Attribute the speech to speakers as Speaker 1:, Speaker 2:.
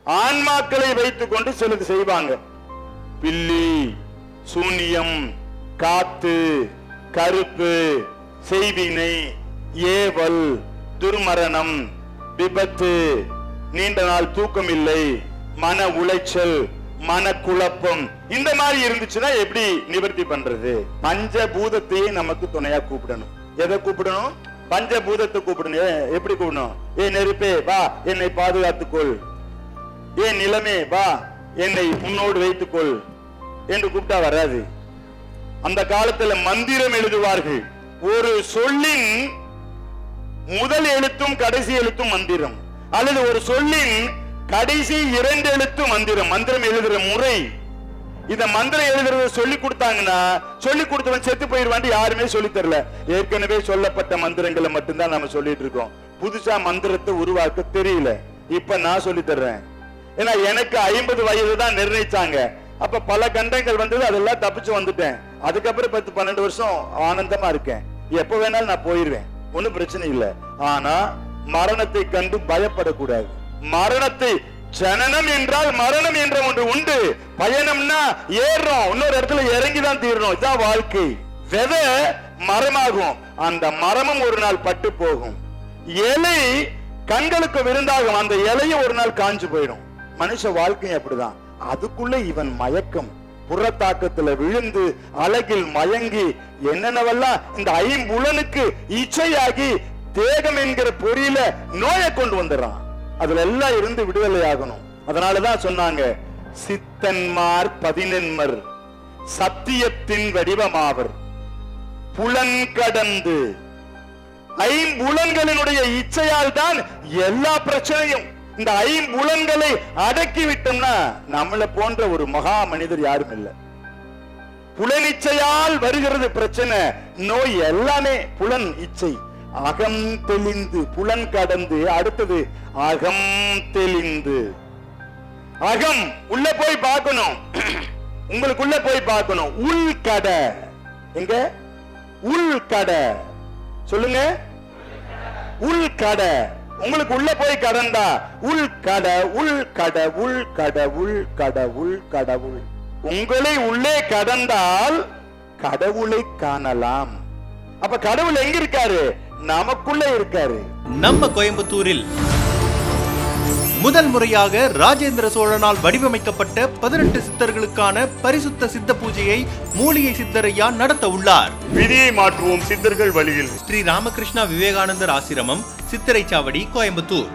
Speaker 1: ஆன்மாக்களை வைத்துக் கொண்டு சிலது செய்வாங்க. பில்லி, சூனியம், காத்து, கருப்பு, செய்வினை, ஏவல், துர்மரணம், விபத்து, நீண்ட நாள் தூக்கம் இல்லை, மன உளைச்சல், மனக்குழப்பம், இந்த மாதிரி இருந்துச்சுன்னா எப்படி நிவர்த்தி பண்றது? பஞ்சபூதத்தையே நமக்கு துணையா கூப்பிடணும். எதை கூப்பிடணும்? பஞ்சபூதத்தை கூப்பிடணும். எப்படி கூப்பிடணும்? ஏ நெருப்பே வா என்னை பாதுகாத்துக்கொள், ஏ நிலமே வா என்னை முன்னோடு வைத்துக்கொள் என்று கூப்பிட்டா வராது. அந்த காலத்துல மந்திரம் எழுதுவார்கள். ஒரு சொல்லின் முதல் எழுத்தும் கடைசி எழுத்தும் மந்திரம், அல்லது ஒரு சொல்லின் கடைசி 2 எழுத்து மந்திரம். மந்திரம் எழுதுற முறை, இந்த மந்திரம் எழுதுறத சொல்லி கொடுத்தாங்கன்னா சொல்லி கொடுத்தவன் செத்து போயிருவான். யாருமே சொல்லி தரல. ஏற்கனவே சொல்லப்பட்ட மந்திரங்களை மட்டும்தான் நம்ம சொல்லிட்டு இருக்கோம். புதுசா மந்திரத்தை உருவாக்க தெரியல. இப்ப நான் சொல்லி தர்றேன். ஏன்னா எனக்கு 50 வயது தான் நிர்ணயிச்சாங்க. அப்ப பல கண்டங்கள் வந்தது, அதெல்லாம் தப்பிச்சு வந்துட்டேன். அதுக்கப்புறம் 10-12 வருஷம் ஆனந்தமா இருக்கேன். எப்ப வேணாலும் நான் போயிருவேன், ஒன்னும் பிரச்சனை இல்லை. ஆனா மரணத்தை கண்டு பயப்படக்கூடாது. மரணத்தை, ஜனனம் என்றால் மரணம் என்ற ஒன்று உண்டு. பயணம்னா ஏறுறோம், இன்னொரு இடத்துல இறங்கிதான் தீரணும். இதுதான் வாழ்க்கை. விதை மரமாகும், அந்த மரமும் ஒரு நாள் பட்டு போகும். இலை கண்களுக்கு விருந்தாகும், அந்த இலையும் ஒரு நாள் காஞ்சு போயிடும். மனுஷ வாழ்க்கை அப்படிதான். அதுக்குள்ள இவன் மயக்கம், புறத்தாக்கத்துல விழுந்து அழகில் மயங்கி என்னென்னவெல்லாம் இந்த ஐம்புலனுக்கு இச்சையாகி தேகம் என்கிற பொறியில நோயை கொண்டு வந்துடுறான். அதுல எல்லாம் இருந்து விடுதலை ஆகணும். அதனாலதான் சொன்னாங்க, சித்தன்மார் 11 சத்தியத்தின் வடிவமாவர், புலன் கடந்து. ஐம்புலன்களினுடைய இச்சையால் தான் எல்லா பிரச்சனையும். இந்த ஐம்புலன்களை அடக்கி விட்டோம்னா நம்மளை போன்ற ஒரு மகா மனிதர் யாரும் இல்லை. புலனிச்சையால் வருகிறது பிரச்சனை, நோய் எல்லாமே புலன் இச்சை. அகம் தெளிந்து, புலன் கடந்து, அடுத்தது அகம் தெளிந்து. அகம் உள்ள போய் பார்க்கணும், உங்களுக்குள்ள போய் பார்க்கணும். உள் கடை எங்க? உள் கடை சொல்லுங்க. உள் கடை உங்களுக்கு உள்ள போய் கடந்தா உள் கடை, உள் கடவுள், கடவுள், கடவுள், கடவுள். உங்களை உள்ளே கடந்தால் கடவுளை காணலாம். அப்ப கடவுள் எங்க இருக்காரு? நமக்குள்ள இருக்காரு.
Speaker 2: நம்ம கோயம்புத்தூரில் முதல் முறையாக ராஜேந்திர சோழனால் வடிவமைக்கப்பட்ட 18 சித்தர்களுக்கான பரிசுத்த சித்த பூஜையை மூலிகை சித்தரையா நடத்த உள்ளார்.
Speaker 1: விதியை மாற்றுவோம் சித்தர்கள் வழியில்.
Speaker 2: ஸ்ரீ ராமகிருஷ்ணா விவேகானந்தர் ஆசிரமம், சித்திரைச்சாவடி, கோயம்புத்தூர்.